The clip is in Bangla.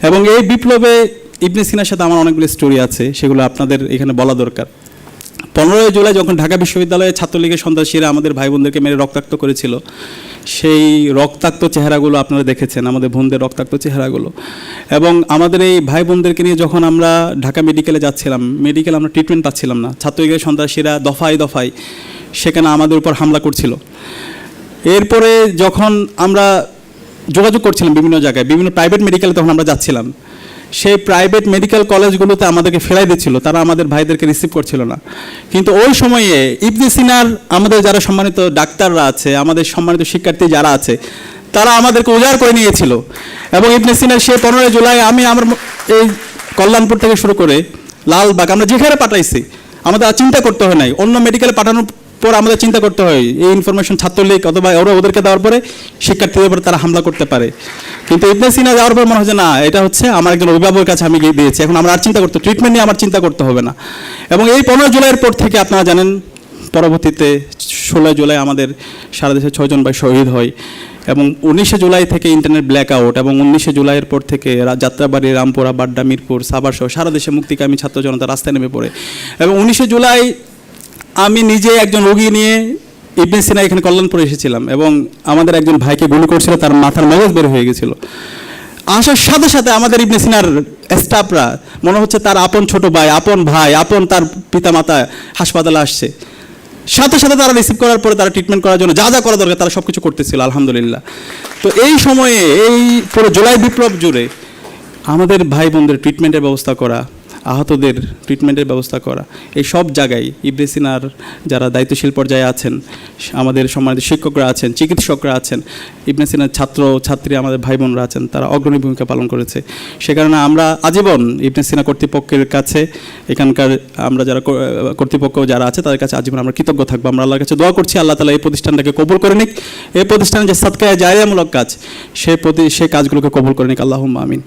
এবং এই বিপ্লবে ইবনে সিনার সাথে আমার অনেকগুলো স্টোরি আছে, সেগুলো আপনাদের এখানে বলা দরকার। 15ই জুলাই যখন ঢাকা বিশ্ববিদ্যালয়ে ছাত্রলীগের সন্ত্রাসীরা আমাদের ভাই বোনদেরকে মেরে রক্তাক্ত করেছিল, সেই রক্তাক্ত চেহারাগুলো আপনারা দেখেছেন, আমাদের বোনদের রক্তাক্ত চেহারাগুলো। এবং আমাদের এই ভাই বোনদেরকে নিয়ে যখন আমরা ঢাকা মেডিকেলে যাচ্ছিলাম, মেডিকেলে আমরা ট্রিটমেন্ট পাচ্ছিলাম না, ছাত্রলীগের সন্ত্রাসীরা দফায় দফায় সেখানে আমাদের উপর হামলা করছিল। এরপরে যখন আমরা যোগাযোগ করছিলাম বিভিন্ন জায়গায়, বিভিন্ন প্রাইভেট মেডিকেলে তখন আমরা যাচ্ছিলাম, সেই প্রাইভেট মেডিকেল কলেজগুলোতে আমাদেরকে ফেরাই দিচ্ছিল, তারা আমাদের ভাইদেরকে রিসিভ করছিল না। কিন্তু ওই সময়ে ইবনে সিনার আমাদের যারা সম্মানিত ডাক্তাররা আছে, আমাদের সম্মানিত শিক্ষার্থী যারা আছে, তারা আমাদেরকে উজাড় করে নিয়েছিল। এবং ইবনে সিনার সেই 15ই জুলাই আমি আমার এই কল্যাণপুর থেকে শুরু করে লালবাগ আমরা যেখানে পাঠাইছি, আমাদের আর চিন্তা করতে হয় নাই। অন্য মেডিকেলে পাঠানোর পর আমাদের চিন্তা করতে হয় এই ইনফরমেশন ছাত্রলীগ অথবা ওরা ওদেরকে দেওয়ার পরে শিক্ষার্থীদের উপরে তারা হামলা করতে পারে। কিন্তু ইবনে সিনা যাওয়ার পর মনে হয় যে না, এটা হচ্ছে আমার একজন অভিভাবকের কাছে আমি গিয়ে দিয়েছি, এখন আমরা আর চিন্তা করতে, ট্রিটমেন্ট নিয়ে আমার চিন্তা করতে হবে না। এবং এই 15 জুলাইয়ের পর থেকে আপনারা জানেন, পরবর্তীতে 16 জুলাই আমাদের সারা দেশে 6 জন ভাই শহীদ হয়। এবং 19 জুলাই থেকে ইন্টারনেট ব্ল্যাক আউট, এবং 19 জুলাইয়ের পর থেকে যাত্রাবাড়ি, রামপুরা, বাড্ডা, মিরপুর, সাভার সহ সারা দেশে মুক্তিকামী ছাত্র জনতা রাস্তায় নেমে পড়ে। এবং 19 জুলাই আমি নিজে একজন রোগী নিয়ে ইবনে সিনা এখানে কল্যাণপুরে এসেছিলাম, এবং আমাদের একজন ভাইকে গুলি করছিল, তার মাথার মগজ বের হয়ে গেছিল। আসার সাথে সাথে আমাদের ইবনে সিনার স্টাফরা, মনে হচ্ছে তার আপন ছোট ভাই, আপন ভাই, আপন তার পিতামাতা হাসপাতালে আসছে, সাথে সাথে তারা রিসিভ করার পরে তারা ট্রিটমেন্ট করার জন্য যা যা করা দরকার তারা সব কিছু করতেছিল, আলহামদুলিল্লাহ। তো এই সময়ে এই পুরো জুলাই বিপ্লব জুড়ে আমাদের ভাই বোনদের ট্রিটমেন্টের ব্যবস্থা করা, আহতদের ট্রিটমেন্টের ব্যবস্থা করা, এই সব জায়গায় ইবনে সিনার যারা দায়িত্বশীল পর্যায়ে আছেন, আমাদের সম্মানিত শিক্ষকরা আছেন, চিকিৎসকরা আছেন, ইবনে সিনার ছাত্র ছাত্রী আমাদের ভাই বোনরা আছেন, তারা অগ্রণী ভূমিকা পালন করেছে। সে কারণে আমরা আজীবন ইবনে সিনা কর্তৃপক্ষের কাছে, এখানকার আমরা যারা কর্তৃপক্ষ যারা আছে তাদের কাছে আজীবন আমরা কৃতজ্ঞ থাকবো। আমরা আল্লাহর কাছে দোয়া করছি আল্লাহ তাআলা এই প্রতিষ্ঠানটাকে কবুল করে নিক, এই প্রতিষ্ঠানের যে সাদকায়ে জারিয়ামূলক কাজ, সেই কাজগুলোকে কবুল করে নিক, আল্লাহুম্মা আমিন।